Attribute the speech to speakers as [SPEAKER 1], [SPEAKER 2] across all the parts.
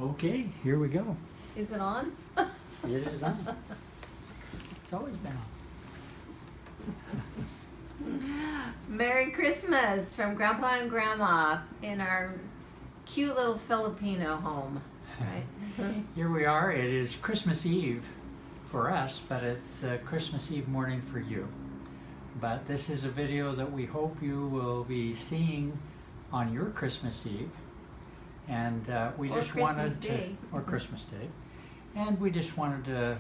[SPEAKER 1] Okay, here we go.
[SPEAKER 2] Is it on?
[SPEAKER 1] It is on. It's always been on.
[SPEAKER 2] Merry Christmas from Grandpa and Grandma in our cute little Filipino home, right?
[SPEAKER 1] Here we are. It is Christmas Eve for us, but it's Christmas Eve morning for you. But this is a video that we hope you will be seeing on your Christmas Eve. And we
[SPEAKER 2] Or
[SPEAKER 1] just
[SPEAKER 2] Christmas
[SPEAKER 1] wanted
[SPEAKER 2] Day.
[SPEAKER 1] to, or Christmas Day, and we just wanted to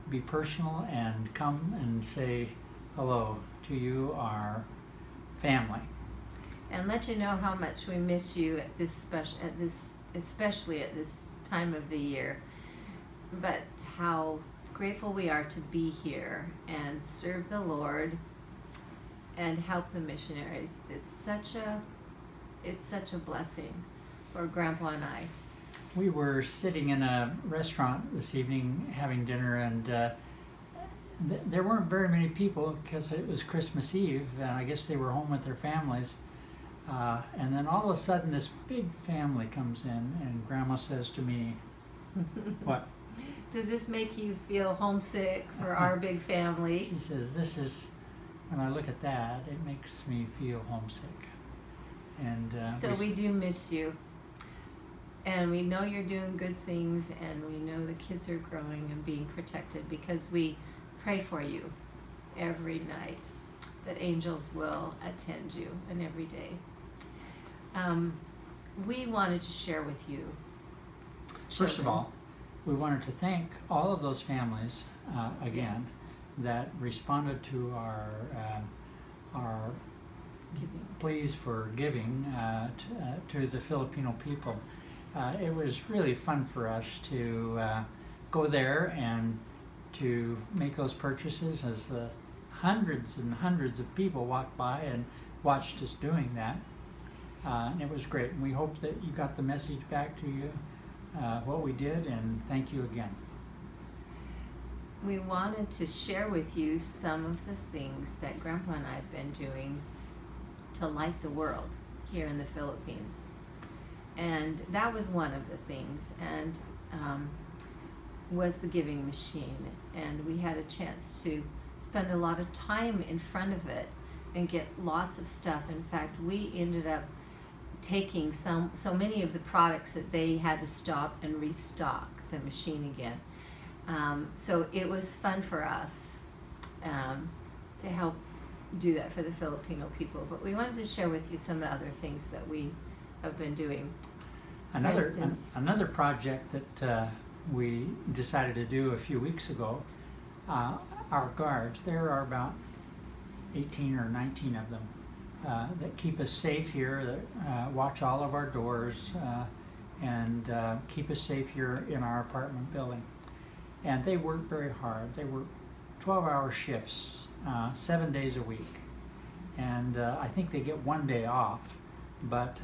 [SPEAKER 1] be personal and come and say hello to you, our family.
[SPEAKER 2] And let you know how much we miss you at especially at this time of the year. But how grateful we are to be here and serve the Lord and help the missionaries. It's such a blessing for Grandpa and I.
[SPEAKER 1] We were sitting in a restaurant this evening having dinner, and there weren't very many people because it was Christmas Eve, and I guess they were home with their families. And then all of a sudden this big family comes in, and Grandma says to me, what?
[SPEAKER 2] Does this make you feel homesick for our big family?
[SPEAKER 1] She says, when I look at that, it makes me feel homesick. And
[SPEAKER 2] So we do miss you. And we know you're doing good things, and we know the kids are growing and being protected because we pray for you every night that angels will attend you and every day. We wanted to share with you.
[SPEAKER 1] First of all, we wanted to thank all of those families again that responded to our pleas for giving to the Filipino people. It was really fun for us to go there and to make those purchases as the hundreds and hundreds of people walked by and watched us doing that. And it was great. And we hope that you got the message back to you, what we did, and thank you again.
[SPEAKER 2] We wanted to share with you some of the things that Grandpa and I have been doing to light the world here in the Philippines. And that was one of the things, and was the giving machine. And we had a chance to spend a lot of time in front of it and get lots of stuff. In fact, we ended up taking so many of the products that they had to stop and restock the machine again. So it was fun for us to help do that for the Filipino people. But we wanted to share with you some other things that we have been doing.
[SPEAKER 1] Another project that we decided to do a few weeks ago, our guards, there are about 18 or 19 of them that keep us safe here, that watch all of our doors and keep us safe here in our apartment building. And they work very hard. They work 12-hour shifts, 7 days a week. And I think they get one day off, but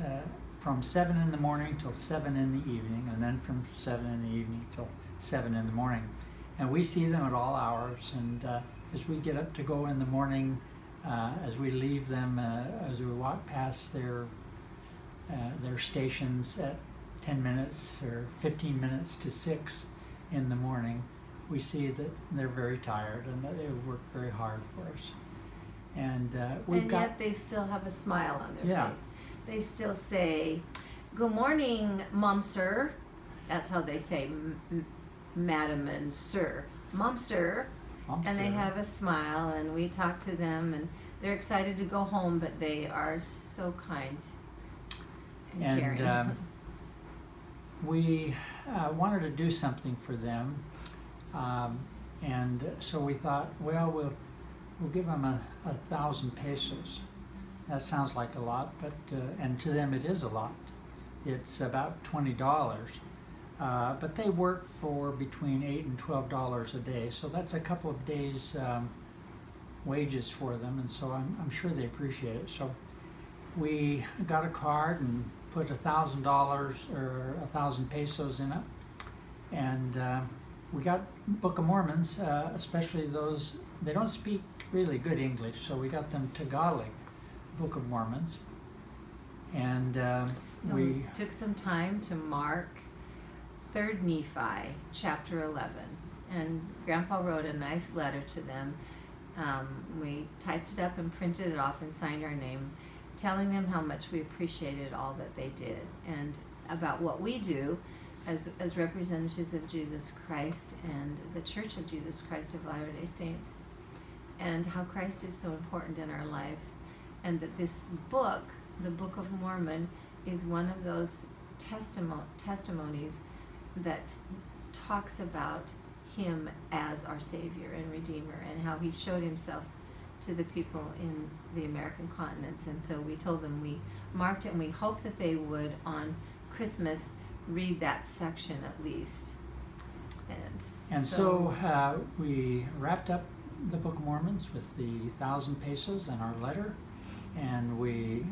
[SPEAKER 1] from 7 in the morning till 7 in the evening, and then from 7 in the evening till 7 in the morning. And we see them at all hours, and as we get up to go in the morning, as we leave them, as we walk past their stations at 10 minutes or 15 minutes to 6 in the morning, we see that they're very tired and that they work very hard for us. And
[SPEAKER 2] yet they still have a smile on their face. They still say, "Good morning, Mom, sir." That's how they say madam and sir. Mom, sir.
[SPEAKER 1] Mom,
[SPEAKER 2] and
[SPEAKER 1] sir.
[SPEAKER 2] they have a smile, and we talk to them, and they're excited to go home, but they are so kind and caring.
[SPEAKER 1] And we wanted to do something for them, and so we thought, well, we'll give them 1,000 pesos. That sounds like a lot, but and to them it is a lot. It's about $20, but they work for between $8 and $12 a day, so that's a couple of days' wages for them, and so I'm sure they appreciate it. So we got a card and put $1,000 or 1,000 pesos in it, and we got Book of Mormons, especially those, they don't speak really good English, so we got them Tagalog Book of Mormons, and we
[SPEAKER 2] took some time to mark 3rd Nephi, chapter 11. And Grandpa wrote a nice letter to them. We typed it up and printed it off and signed our name, telling them how much we appreciated all that they did and about what we do as representatives of Jesus Christ and the Church of Jesus Christ of Latter-day Saints, and how Christ is so important in our lives, and that this book, the Book of Mormon, is one of those testimonies that talks about him as our Savior and Redeemer, and how he showed himself to the people in the American continents. And so we told them we marked it, and we hoped that they would on Christmas read that section at least.
[SPEAKER 1] And so we wrapped up the Book of Mormons with the 1,000 pesos and our letter, and we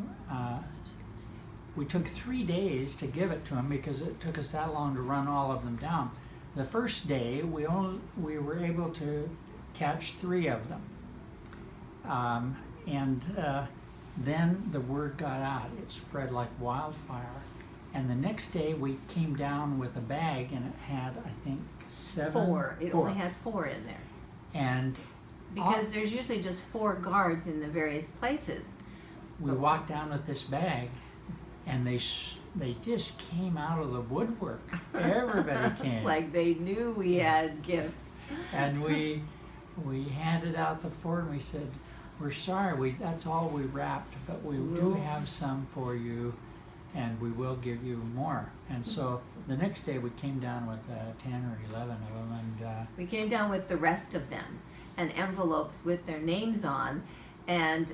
[SPEAKER 1] took 3 days to give it to them because it took us that long to run all of them down. The first day we were able to catch 3 of them, and then the word got out. It spread like wildfire. And the next day we came down with a bag, and it had, I think, 7.
[SPEAKER 2] 4. It only had 4 in there.
[SPEAKER 1] And
[SPEAKER 2] because there's usually just 4 guards in the various places.
[SPEAKER 1] we walked down with this bag, and they just came out of the woodwork. Everybody came.
[SPEAKER 2] Like they knew we had gifts.
[SPEAKER 1] And we handed out the 4, and we said, "We're sorry, that's all we wrapped, but we do have some for you, and we will give you more." And so the next day we came down with 10 or 11 of them, and
[SPEAKER 2] We came down with the rest of them and envelopes with their names on, and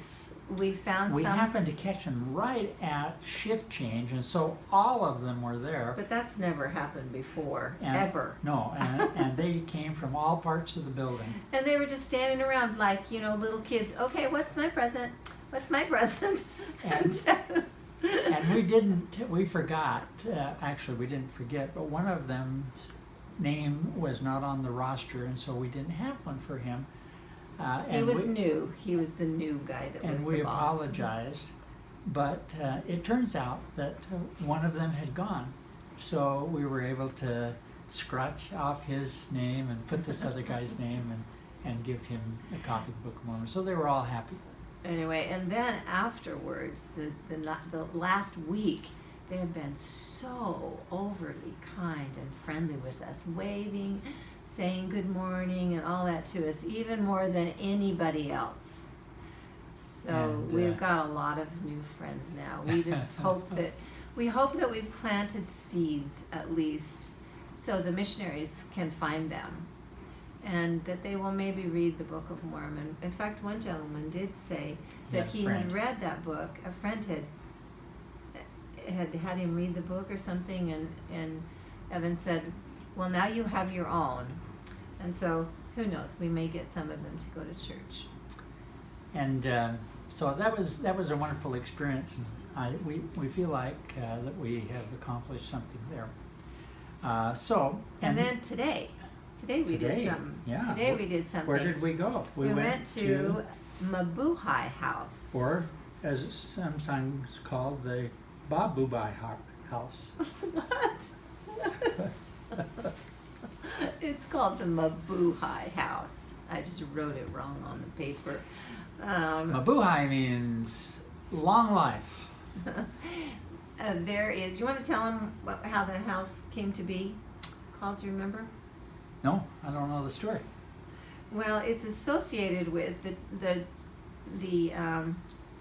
[SPEAKER 2] we found
[SPEAKER 1] we
[SPEAKER 2] some.
[SPEAKER 1] happened to catch them right at shift change, and so all of them were there.
[SPEAKER 2] But that's never happened before,
[SPEAKER 1] And-
[SPEAKER 2] ever.
[SPEAKER 1] No, and they came from all parts of the building.
[SPEAKER 2] And they were just standing around like, little kids. Okay, what's my present? What's my present?
[SPEAKER 1] And we forgot, actually we didn't forget, but one of them's name was not on the roster, and so we didn't have one for him.
[SPEAKER 2] He was new. He was the new guy that was
[SPEAKER 1] And
[SPEAKER 2] the
[SPEAKER 1] we
[SPEAKER 2] boss.
[SPEAKER 1] apologized, but it turns out that one of them had gone. So we were able to scratch off his name and put this other guy's name and give him a copy of the Book of Mormon. So they were all happy.
[SPEAKER 2] Anyway, and then afterwards, the last week, they have been so overly kind and friendly with us, waving, saying good morning and all that to us, even more than anybody else. So
[SPEAKER 1] And,
[SPEAKER 2] we've got a lot of new friends now. We just hope that we've planted seeds at least, so the missionaries can find them, and that they will maybe read the Book of Mormon. In fact, one gentleman did say that he had read that book. A friend had him read the book or something, and Evan said, "Well, now you have your own." And so, who knows? We may get some of them to go to church.
[SPEAKER 1] And so that was a wonderful experience. We feel like that we have accomplished something there.
[SPEAKER 2] And then today we did something.
[SPEAKER 1] Yeah.
[SPEAKER 2] Today we did something.
[SPEAKER 1] Where did we go?
[SPEAKER 2] We went to Mabuhay House.
[SPEAKER 1] Or, as it's sometimes called, the Babubai House.
[SPEAKER 2] What? It's called the Mabuhay House. I just wrote it wrong on the paper.
[SPEAKER 1] Mabuhay means long life.
[SPEAKER 2] There is. You want to tell them how the house came to be called? Do you remember?
[SPEAKER 1] No, I don't know the story.
[SPEAKER 2] Well, it's associated with the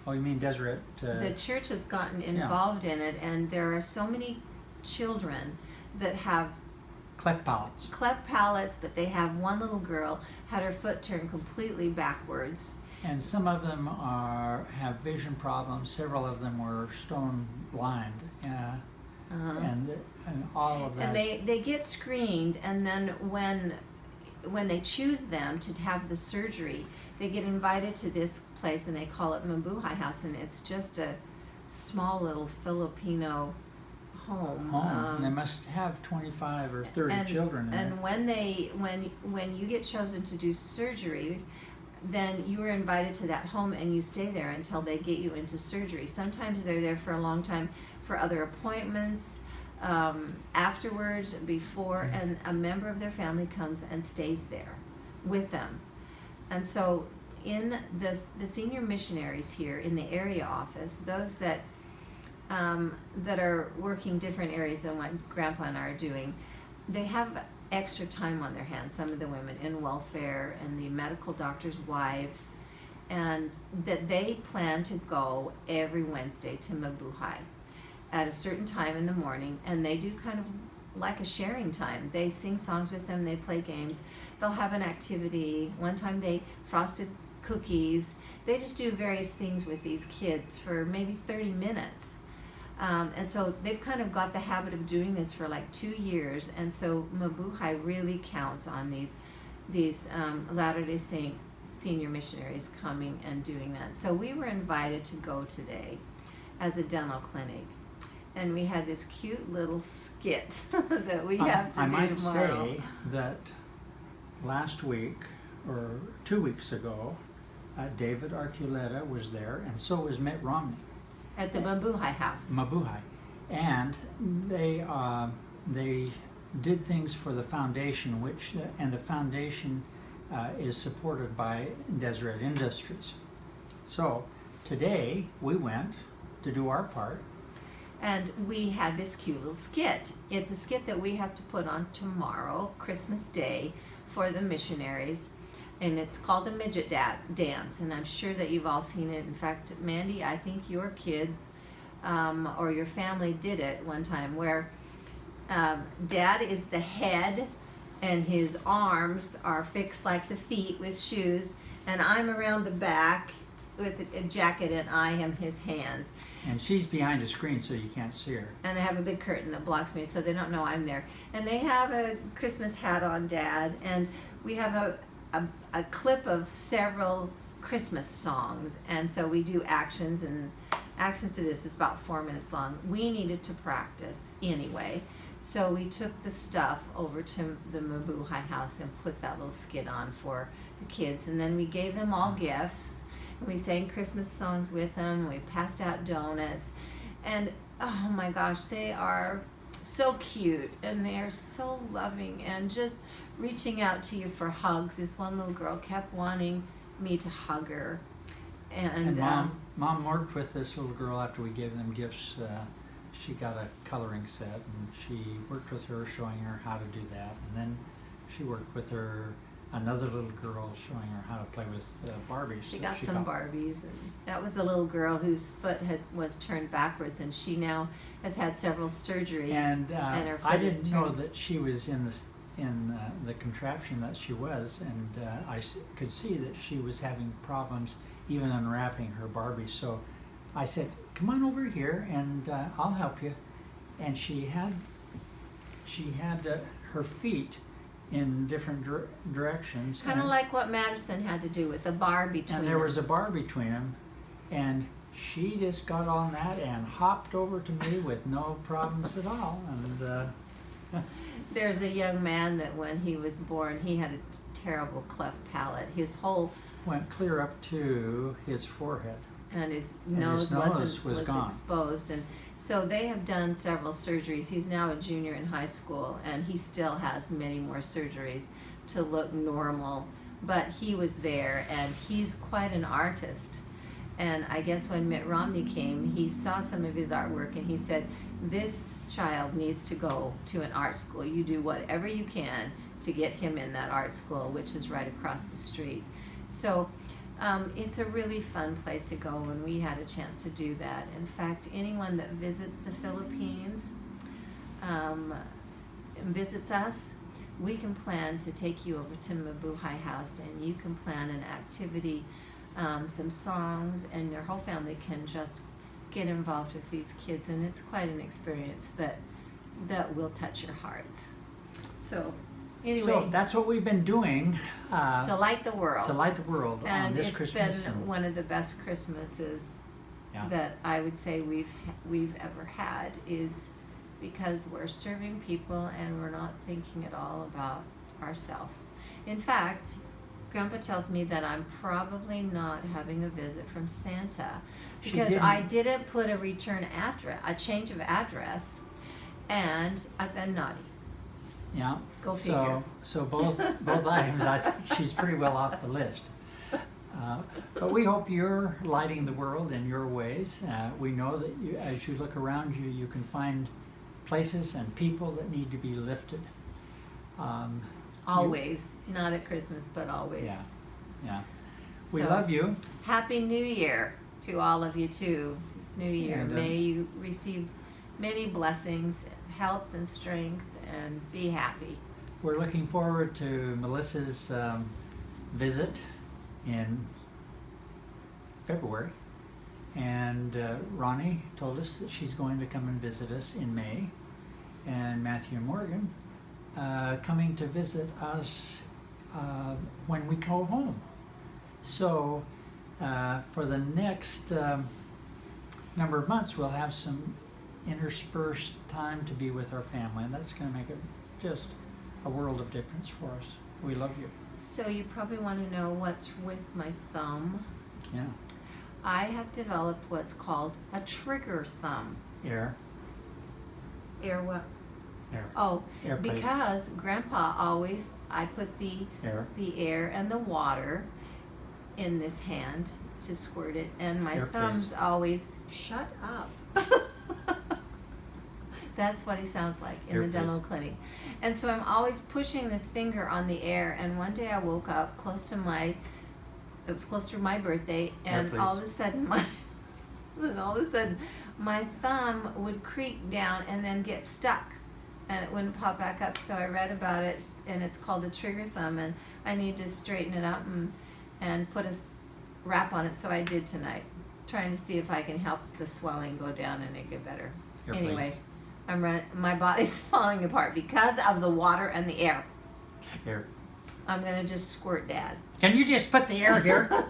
[SPEAKER 1] Oh, you mean Deseret?
[SPEAKER 2] the church has gotten involved in it, and there are so many children that have
[SPEAKER 1] Cleft palates.
[SPEAKER 2] cleft palates, but they have one little girl had her foot turned completely backwards.
[SPEAKER 1] And some of them have vision problems. Several of them were stone blind. And all of that.
[SPEAKER 2] And they get screened, and then when they choose them to have the surgery, they get invited to this place, and they call it Mabuhay House, and it's just a small little Filipino home.
[SPEAKER 1] And they must have 25 or 30 children in
[SPEAKER 2] And
[SPEAKER 1] it.
[SPEAKER 2] when you get chosen to do surgery, then you are invited to that home, and you stay there until they get you into surgery. Sometimes they're there for a long time for other appointments. afterwards, before, and a member of their family comes and stays there with them. And so in the senior missionaries here in the area office, those that are working different areas than what Grandpa and I are doing, they have extra time on their hands, some of the women in welfare and the medical doctors' wives, and that they plan to go every Wednesday to Mabuhay at a certain time in the morning, and they do kind of like a sharing time. They sing songs with them, they play games, they'll have an activity. One time they frosted cookies. They just do various things with these kids for maybe 30 minutes. And so they've kind of got the habit of doing this for like 2 years, and so Mabuhay really counts on these Latter-day Saint senior missionaries coming and doing that. So we were invited to go today as a dental clinic, and we had this cute little skit that we have to
[SPEAKER 1] I
[SPEAKER 2] do
[SPEAKER 1] might
[SPEAKER 2] tomorrow.
[SPEAKER 1] say that last week or 2 weeks ago, David Archuleta was there, and so was Mitt Romney.
[SPEAKER 2] At the Mabuhay house.
[SPEAKER 1] Mabuhay, and they did things for the foundation, and the foundation is supported by Deseret Industries. So today we went to do our part.
[SPEAKER 2] And we had this cute little skit. It's a skit that we have to put on tomorrow, Christmas Day, for the missionaries. And it's called the Midget Dance. And I'm sure that you've all seen it. In fact, Mandy, I think your kids or your family did it one time, where Dad is the head and his arms are fixed like the feet with shoes. And I'm around the back with a jacket, and I am his hands.
[SPEAKER 1] And she's behind a screen, so you can't see her.
[SPEAKER 2] And they have a big curtain that blocks me, so they don't know I'm there. And they have a Christmas hat on, Dad, and we have a clip of several Christmas songs. And so we do actions, and actions to this is about 4 minutes long. We needed to practice anyway, so we took the stuff over to the Mabuhay house and put that little skit on for the kids. And then we gave them all gifts. We sang Christmas songs with them. We passed out donuts. And oh my gosh, they are so cute, and they are so loving and just reaching out to you for hugs. This one little girl kept wanting me to hug her. And
[SPEAKER 1] Mom worked with this little girl after we gave them gifts. She got a coloring set, and she worked with her, showing her how to do that. And then she worked with another little girl, showing her how to play with Barbies.
[SPEAKER 2] She got some Barbies, and that was the little girl whose foot was turned backwards, and she now has had several surgeries. And her foot
[SPEAKER 1] I
[SPEAKER 2] is
[SPEAKER 1] didn't know
[SPEAKER 2] turned.
[SPEAKER 1] that she was in the contraption that she was, and I could see that she was having problems even unwrapping her Barbie. So I said, "Come on over here, and I'll help you." And she had her feet in different directions.
[SPEAKER 2] Kind of like what Madison had to do with the bar between
[SPEAKER 1] And there was a bar between them, and she just got on that and hopped over to me with no problems at all. And
[SPEAKER 2] There's a young man that when he was born, he had a terrible cleft palate. His whole
[SPEAKER 1] went clear up to his forehead.
[SPEAKER 2] and his
[SPEAKER 1] And
[SPEAKER 2] nose,
[SPEAKER 1] his nose
[SPEAKER 2] was
[SPEAKER 1] was gone.
[SPEAKER 2] exposed, and so they have done several surgeries. He's now a junior in high school, and he still has many more surgeries to look normal, but he was there, and he's quite an artist. And I guess when Mitt Romney came, he saw some of his artwork, and he said, "This child needs to go to an art school. You do whatever you can to get him in that art school," which is right across the street. So it's a really fun place to go, and we had a chance to do that. In fact, anyone that visits the Philippines and visits us, we can plan to take you over to Mabuhay House, and you can plan an activity, some songs, and your whole family can just get involved with these kids, and it's quite an experience that will touch your hearts. So anyway,
[SPEAKER 1] So that's what we've been doing
[SPEAKER 2] to light the world.
[SPEAKER 1] to light the world on
[SPEAKER 2] And
[SPEAKER 1] this
[SPEAKER 2] it's
[SPEAKER 1] Christmas.
[SPEAKER 2] been one of the best Christmases
[SPEAKER 1] Yeah.
[SPEAKER 2] that I would say we've ever had, is because we're serving people and we're not thinking at all about ourselves. In fact, Grandpa tells me that I'm probably not having a visit from Santa
[SPEAKER 1] She
[SPEAKER 2] because
[SPEAKER 1] didn't.
[SPEAKER 2] I didn't put a return address, a change of address, and I've been naughty.
[SPEAKER 1] Yeah.
[SPEAKER 2] Go figure.
[SPEAKER 1] So both items, I think she's pretty well off the list. But we hope you're lighting the world in your ways. We know that you, as you look around you, you can find places and people that need to be lifted.
[SPEAKER 2] Always, not at Christmas, but always.
[SPEAKER 1] Yeah, yeah. We
[SPEAKER 2] So,
[SPEAKER 1] love you.
[SPEAKER 2] Happy New Year to all of you too. This new year,
[SPEAKER 1] And,
[SPEAKER 2] may you receive many blessings, health and strength, and be happy.
[SPEAKER 1] We're looking forward to Melissa's visit in February. And Ronnie told us that she's going to come and visit us in May. And Matthew and Morgan coming to visit us when we go home. So for the next number of months, we'll have some interspersed time to be with our family, and that's going to make just a world of difference for us. We love you.
[SPEAKER 2] So you probably want to know what's with my thumb.
[SPEAKER 1] Yeah.
[SPEAKER 2] I have developed what's called a trigger thumb.
[SPEAKER 1] Air.
[SPEAKER 2] Air what?
[SPEAKER 1] Air.
[SPEAKER 2] Oh,
[SPEAKER 1] Air, please.
[SPEAKER 2] because Grandpa always, I put the air and the water in this hand to squirt it, and my
[SPEAKER 1] Air,
[SPEAKER 2] thumb's
[SPEAKER 1] please.
[SPEAKER 2] always, shut up. That's what he sounds like in
[SPEAKER 1] Air,
[SPEAKER 2] the dental
[SPEAKER 1] please.
[SPEAKER 2] clinic. And so I'm always pushing this finger on the air, and one day I woke up it was close to my birthday, and
[SPEAKER 1] please.
[SPEAKER 2] all of a sudden my thumb would creak down and then get stuck, and it wouldn't pop back up. So I read about it, and it's called a trigger thumb, and I need to straighten it up and put a wrap on it. So I did tonight, trying to see if I can help the swelling go down and it get better.
[SPEAKER 1] Air,
[SPEAKER 2] Anyway,
[SPEAKER 1] please.
[SPEAKER 2] my body's falling apart because of the water and the air.
[SPEAKER 1] Air.
[SPEAKER 2] I'm gonna just squirt Dad.
[SPEAKER 1] Can you just put the air here?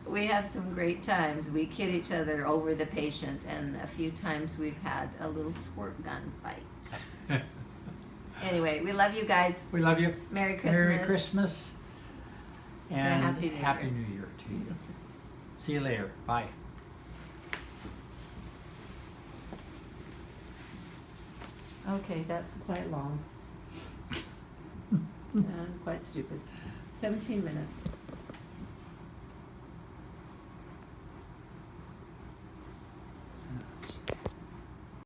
[SPEAKER 2] We have some great times. We kid each other over the patient, and a few times we've had a little squirt gun fight. Anyway, we love you guys.
[SPEAKER 1] We love you.
[SPEAKER 2] Merry Christmas.
[SPEAKER 1] Merry Christmas. And
[SPEAKER 2] Happy New Year.
[SPEAKER 1] New Year to you. See you later. Bye.
[SPEAKER 2] Okay, that's quite long. And quite stupid. 17 minutes.